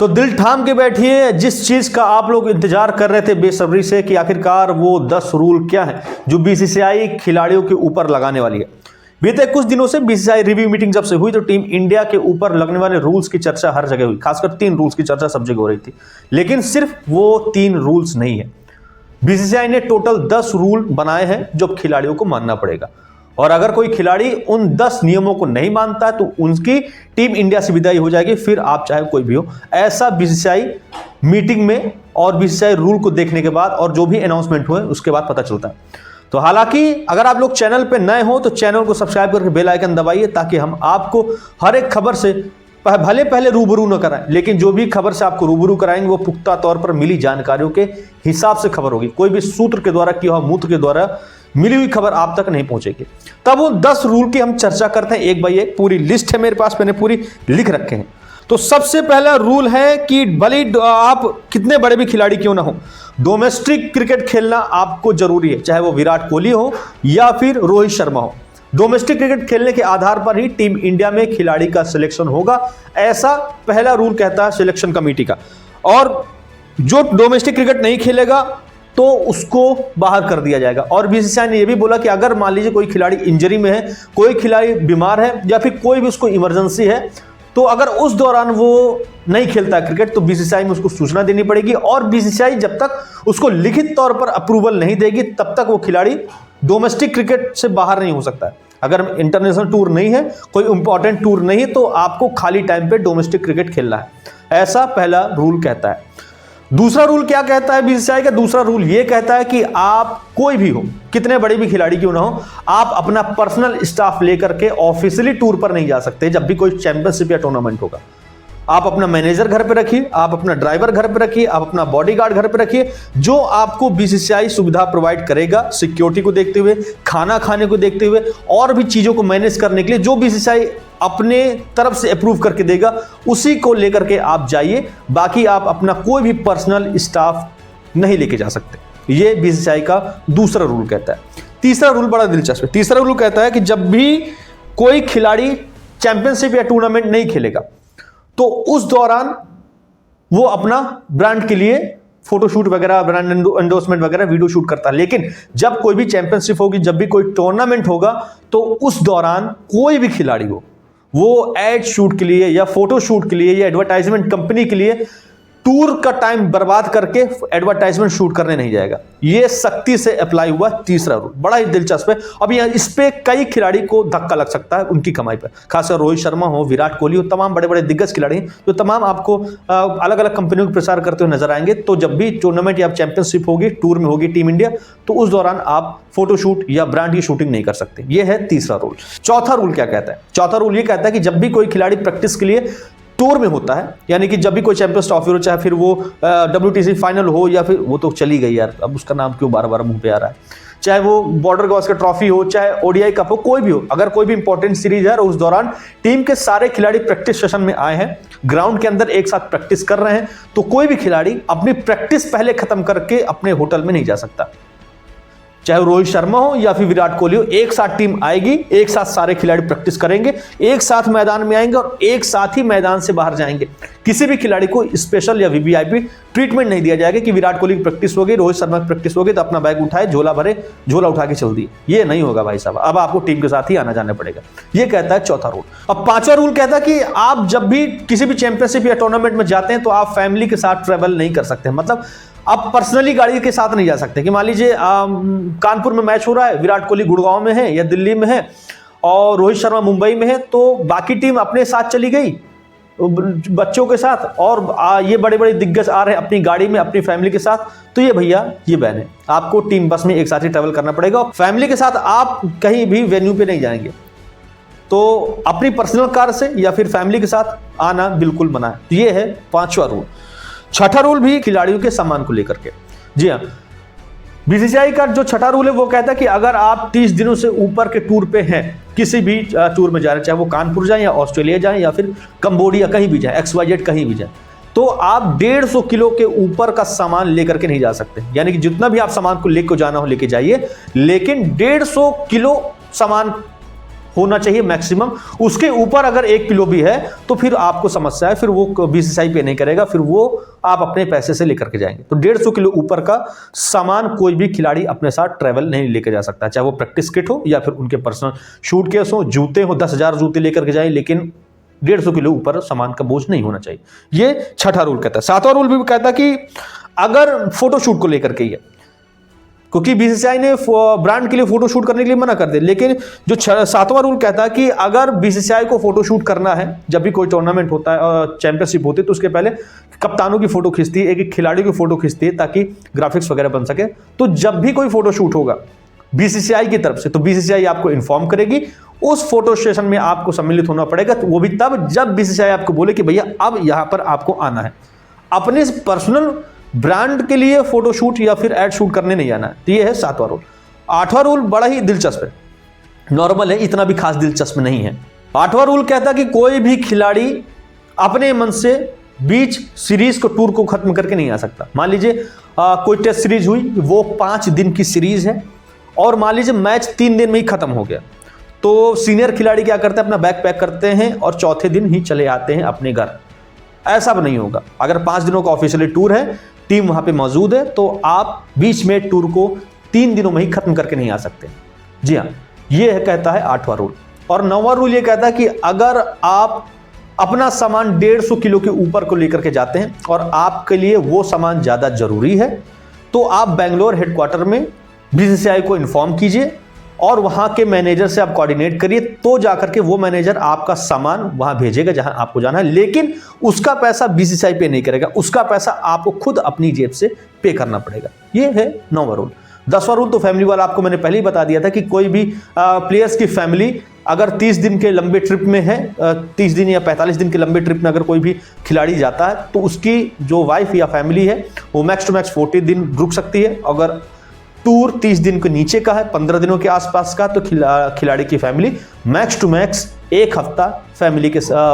तो दिल थाम के बैठिए, जिस चीज का आप लोग इंतजार कर रहे थे बेसब्री से कि आखिरकार वो 10 रूल क्या है जो बीसीसीआई खिलाड़ियों के ऊपर लगाने वाली है। बीते कुछ दिनों से बीसीसीआई रिव्यू मीटिंग जब से हुई तो टीम इंडिया के ऊपर लगने वाले रूल्स की चर्चा हर जगह हुई, खासकर 3 रूल्स की चर्चा सब जगह हो रही थी। लेकिन सिर्फ वो 3 रूल्स नहीं है, बीसीसीआई ने टोटल 10 रूल बनाए हैं जो खिलाड़ियों को मानना पड़ेगा। और अगर कोई खिलाड़ी उन 10 नियमों को नहीं मानता है तो उनकी टीम इंडिया से विदाई हो जाएगी, फिर आप चाहे कोई भी हो। ऐसा बीसीसीआई मीटिंग में और बीसीसीआई रूल को देखने के बाद और जो भी अनाउंसमेंट हुए उसके बाद पता चलता है। तो हालांकि अगर आप लोग चैनल पे नए हो तो चैनल को सब्सक्राइब करके बेल आइकन दबाइए, ताकि हम आपको हर एक खबर से भले पहले रूबरू न कराएं, लेकिन जो भी खबर से आपको रूबरू कराएंगे वो पुख्ता तौर पर मिली जानकारियों के हिसाब से खबर होगी। कोई भी सूत्र के द्वारा किया हुआ मूत्र के द्वारा मिली हुई खबर आप तक नहीं पहुंचेगी। तब वो 10 रूल की हम चर्चा करते हैं एक बाई एक। पूरी लिस्ट है मेरे पास, मैंने पूरी लिख रखे हैं। तो सबसे पहला रूल है कि भले आप कितने बड़े भी खिलाड़ी क्यों ना हो, डोमेस्टिक क्रिकेट खेलना आपको जरूरी है, चाहे वो विराट कोहली हो या फिर रोहित शर्मा हो। डोमेस्टिक क्रिकेट खेलने के आधार पर ही टीम इंडिया में खिलाड़ी का सिलेक्शन होगा, ऐसा पहला रूल कहता है सिलेक्शन कमेटी का। और जो डोमेस्टिक क्रिकेट नहीं खेलेगा तो उसको बाहर कर दिया जाएगा। और बीसीसीआई ने यह भी बोला कि अगर मान लीजिए कोई खिलाड़ी इंजरी में है, कोई खिलाड़ी बीमार है या फिर कोई भी उसको इमरजेंसी है, तो अगर उस दौरान वो नहीं खेलता है क्रिकेट तो बीसीसीआई में उसको सूचना देनी पड़ेगी। और बीसीसीआई जब तक उसको लिखित तौर पर अप्रूवल नहीं देगी तब तक वो खिलाड़ी डोमेस्टिक क्रिकेट से बाहर नहीं हो सकता है। अगर इंटरनेशनल टूर नहीं है, कोई इंपॉर्टेंट टूर नहीं है, तो आपको खाली टाइम पे डोमेस्टिक क्रिकेट खेलना है, ऐसा पहला रूल कहता है। दूसरा रूल क्या कहता है बीसीसीआई का? दूसरा रूल ये कहता है कि आप कोई भी हो, कितने बड़े भी खिलाड़ी क्यों ना हो, आप अपना पर्सनल स्टाफ लेकर के ऑफिशियली टूर पर नहीं जा सकते जब भी कोई चैंपियनशिप या टूर्नामेंट होगा। आप अपना मैनेजर घर पे रखिए, आप अपना ड्राइवर घर पे रखिए, आप अपना बॉडीगार्ड घर पे रखिए, जो आपको बीसीसीआई सुविधा प्रोवाइड करेगा सिक्योरिटी को देखते हुए, खाना खाने को देखते हुए और भी चीजों को मैनेज करने के लिए जो बीसीसीआई अपने तरफ से अप्रूव करके देगा, उसी को लेकर के आप जाइए। बाकी आप अपना कोई भी पर्सनल स्टाफ नहीं लेके जा सकते। यह बीसीसीआई का दूसरा रूल कहता है। तीसरा रूल बड़ा दिलचस्प है। तीसरा रूल कहता है कि जब भी कोई खिलाड़ी चैंपियनशिप या टूर्नामेंट नहीं खेलेगा तो उस दौरान वो अपना ब्रांड के लिए फोटोशूट वगैरह, ब्रांड एंडोर्समेंट वगैरह, वीडियो शूट करता है। लेकिन जब कोई भी चैंपियनशिप होगी, जब भी कोई टूर्नामेंट होगा, तो उस दौरान कोई भी खिलाड़ी हो, वो एड शूट के लिए या फोटो शूट के लिए या एडवर्टाइजमेंट कंपनी के लिए टूर का टाइम बर्बाद करके एडवर्टाइजमेंट शूट करने नहीं जाएगा। यह सख्ती से अप्लाई हुआ तीसरा रूल, बड़ा ही दिलचस्प है। अब यह इस पे कई खिलाड़ी को धक्का लग सकता है उनकी कमाई पर, खासकर रोहित शर्मा हो, विराट कोहली हो, तमाम बड़े बड़े दिग्गज खिलाड़ी हैं जो तमाम आपको अलग अलग कंपनियों का प्रचार करते हुए नजर आएंगे। तो जब भी टूर्नामेंट या चैंपियनशिप होगी, टूर में होगी टीम इंडिया, तो उस दौरान आप फोटोशूट या ब्रांड की शूटिंग नहीं कर सकते। यह है तीसरा रूल। चौथा रूल क्या कहता है? चौथा रूल यह कहता है कि जब भी कोई खिलाड़ी प्रैक्टिस के लिए टूर में होता है, यानी कि जब भी कोई चैंपियंस ट्रॉफी हो, चाहे फिर वो WTC फाइनल हो या फिर वो तो चली गई यार, अब उसका नाम क्यों बार बार मुंह पे आ रहा है, चाहे वो बॉर्डर गावस्कर ट्रॉफी हो, चाहे ODI कप हो, कोई भी हो, अगर कोई भी इंपॉर्टेंट सीरीज है और उस दौरान टीम के सारे खिलाड़ी प्रैक्टिस सेशन में आए हैं, ग्राउंड के अंदर एक साथ प्रैक्टिस कर रहे हैं, तो कोई भी खिलाड़ी अपनी प्रैक्टिस पहले खत्म करके अपने होटल में नहीं जा सकता। चाहे रोहित शर्मा हो या फिर विराट कोहली हो, एक साथ टीम आएगी, एक साथ सारे खिलाड़ी प्रैक्टिस करेंगे, एक साथ मैदान में आएंगे और एक साथ ही मैदान से बाहर जाएंगे। किसी भी खिलाड़ी को स्पेशल या VVIP ट्रीटमेंट नहीं दिया जाएगा कि विराट कोहली की प्रैक्टिस हो गई, रोहित शर्मा की प्रैक्टिस हो गई तो अपना बैग उठाए, झोला भरे, झोला उठा के चल दिए। ये नहीं होगा भाई साहब, अब आपको टीम के साथ ही आना जाना पड़ेगा। ये कहता है चौथा रूल। अब पांचवा रूल कहता है कि आप जब भी किसी भी चैंपियनशिप या टूर्नामेंट में जाते हैं तो आप फैमिली के साथ ट्रेवल नहीं कर सकते। मतलब आप पर्सनली गाड़ी के साथ नहीं जा सकते कि मान लीजिए कानपुर में मैच हो रहा है, विराट कोहली गुड़गांव में है या दिल्ली में है और रोहित शर्मा मुंबई में है, तो बाकी टीम अपने साथ चली गई बच्चों के साथ और ये बड़े बड़े दिग्गज आ रहे हैं अपनी गाड़ी में अपनी फैमिली के साथ, तो ये भैया ये बैन है, आपको टीम बस में एक साथ ही ट्रेवल करना पड़ेगा। फैमिली के साथ आप कहीं भी वेन्यू पे नहीं जाएंगे, तो अपनी पर्सनल कार से या फिर फैमिली के साथ आना बिल्कुल मना है। ये है पांचवा रूल। छठा रूल भी खिलाड़ियों के सम्मान को लेकर के। जी हाँ, बीसीसीआई का जो छठा रूल है वो कहता है कि अगर आप 30 दिनों से ऊपर के टूर पे हैं, किसी भी टूर में जा रहे हैं, चाहे वो कानपुर जाएं या ऑस्ट्रेलिया जाएं या फिर कंबोडिया, कहीं भी जाएं, XYZ कहीं भी जाएं, तो आप 150 किलो के ऊपर का सामान लेकर के नहीं जा सकते। यानी कि जितना भी आप सामान को लेकर जाना हो लेके जाइए, लेकिन 150 किलो सामान होना चाहिए मैक्सिमम। उसके ऊपर अगर 1 किलो भी है तो फिर आपको समस्या है, फिर वो बीसीसीआई पे नहीं करेगा, फिर वो आप अपने पैसे से लेकर के जाएंगे। तो 150 किलो ऊपर का सामान कोई भी खिलाड़ी अपने साथ ट्रैवल नहीं लेकर जा सकता, चाहे वो प्रैक्टिस किट हो या फिर उनके पर्सनल शूट केस हो, जूते हो, 10,000 जूते लेकर के जाए, लेकिन 150 किलो ऊपर सामान का बोझ नहीं होना चाहिए। ये छठा रूल कहता है। सातवां रूल भी कहता है कि अगर फोटोशूट को लेकर के ही है, क्योंकि बीसीसीआई ने ब्रांड के लिए फोटोशूट करने के लिए मना कर दिया, लेकिन जो सातवां रूल कहता है कि अगर बीसीसीआई को फोटोशूट करना है, जब भी कोई टूर्नामेंट होता है, चैंपियनशिप होती है, तो उसके पहले कप्तानों की फोटो खींचती है, एक खिलाड़ी की फोटो खींचती है ताकि ग्राफिक्स वगैरह बन सके। तो जब भी कोई फोटोशूट होगा बीसीसीआई की तरफ से, तो बीसीसीआई आपको इन्फॉर्म करेगी, उस फोटो सेशन में आपको सम्मिलित होना पड़ेगा। तो वो भी तब जब बीसीसीआई आपको बोले कि भैया अब यहां पर आपको आना है। अपने पर्सनल ब्रांड के लिए फोटोशूट या फिर एड शूट करने नहीं आना है। तो ये है सातवां रूल। आठवां रूल बड़ा ही दिलचस्प है, नॉर्मल है, इतना भी खास दिलचस्प नहीं है। आठवां रूल कहता है कि कोई भी खिलाड़ी अपने मन से बीच सीरीज को, टूर को खत्म करके नहीं आ सकता। मान लीजिए कोई टेस्ट सीरीज हुई, वो 5 दिन की सीरीज है और मान लीजिए मैच 3 दिन में ही खत्म हो गया, तो सीनियर खिलाड़ी क्या करते हैं, अपना बैग पैक करते हैं और चौथे दिन ही चले आते हैं अपने घर। ऐसा अब नहीं होगा। अगर 5 दिनों का ऑफिशियली टूर है, टीम वहां पे मौजूद है, तो आप बीच में टूर को 3 दिनों में ही खत्म करके नहीं आ सकते। जी हाँ, ये कहता है 8वां रूल। और 9वां रूल ये कहता है कि अगर आप अपना सामान 150 किलो के ऊपर को लेकर के जाते हैं और आपके लिए वो सामान ज्यादा जरूरी है, तो आप बेंगलोर हेडक्वार्टर में बीसीसीआई को इन्फॉर्म कीजिए और वहां के मैनेजर से आप कोऑर्डिनेट करिए, तो जाकर के वो मैनेजर आपका सामान वहां भेजेगा जहां आपको जाना है। लेकिन उसका पैसा बीसीसीआई पे नहीं करेगा, उसका पैसा आपको खुद अपनी जेब से पे करना पड़ेगा। ये है 9वां रूल। 10वां रूल तो फैमिली वाला आपको मैंने पहले ही बता दिया था कि कोई भी प्लेयर्स की फैमिली अगर 30 दिन के लंबे ट्रिप में है, 30 दिन या 45 दिन के लंबे ट्रिप में अगर कोई भी खिलाड़ी जाता है, तो उसकी जो वाइफ या फैमिली है वो मैक्स टू मैक्स 40 दिन रुक सकती है। अगर टूर 30 दिन के नीचे का है, 15 दिनों के आसपास का, तो खिलाड़ी की फैमिली मैक्स टू मैक्स 1 हफ्ता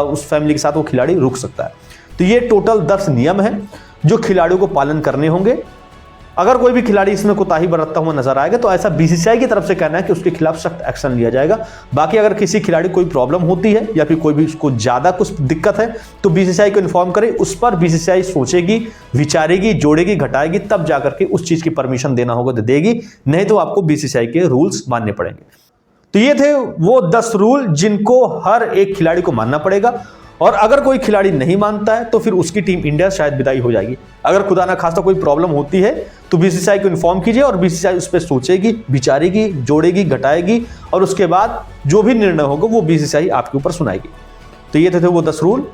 उस फैमिली के साथ वो खिलाड़ी रुक सकता है। तो ये टोटल 10 नियम हैं जो खिलाड़ियों को पालन करने होंगे। अगर कोई भी खिलाड़ी इसमें कोताही बरतता हुआ नजर आएगा तो ऐसा बीसीसीआई की तरफ से कहना है कि उसके खिलाफ सख्त एक्शन लिया जाएगा। बाकी अगर किसी खिलाड़ी को कोई प्रॉब्लम होती है या फिर कोई भी उसको ज्यादा कुछ दिक्कत है, तो बीसीसीआई को इन्फॉर्म करे, उस पर बीसीसीआई सोचेगी, विचारेगी, जोड़ेगी, घटाएगी, तब जाकर के उस चीज की परमिशन देना होगा तो देगी, नहीं तो आपको बीसीसीआई के रूल्स मानने पड़ेंगे। तो ये थे वो 10 रूल जिनको हर एक खिलाड़ी को मानना पड़ेगा। और अगर कोई खिलाड़ी नहीं मानता है तो फिर उसकी टीम इंडिया शायद विदाई हो जाएगी। अगर खुदा ना खास्ता कोई प्रॉब्लम होती है तो बीसीसीआई को इन्फॉर्म कीजिए और बीसीसीआई उस पर सोचेगी, विचारेगी, जोड़ेगी, घटाएगी और उसके बाद जो भी निर्णय होगा वो बीसीसीआई आपके ऊपर सुनाएगी। तो ये थे वो 10 रूल।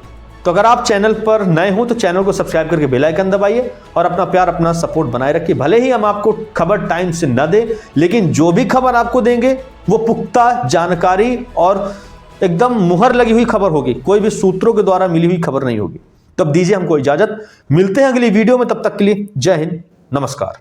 तो अगर आप चैनल पर नए हो तो चैनल को सब्सक्राइब करके बेल आइकन दबाइए और अपना प्यार, अपना सपोर्ट बनाए रखिए। भले ही हम आपको खबर टाइम से न दें, लेकिन जो भी खबर आपको देंगे वो पुख्ता जानकारी और एकदम मुहर लगी हुई खबर होगी, कोई भी सूत्रों के द्वारा मिली हुई खबर नहीं होगी। तब दीजिए हमको इजाजत, मिलते हैं अगली वीडियो में, तब तक के लिए जय हिंद, नमस्कार।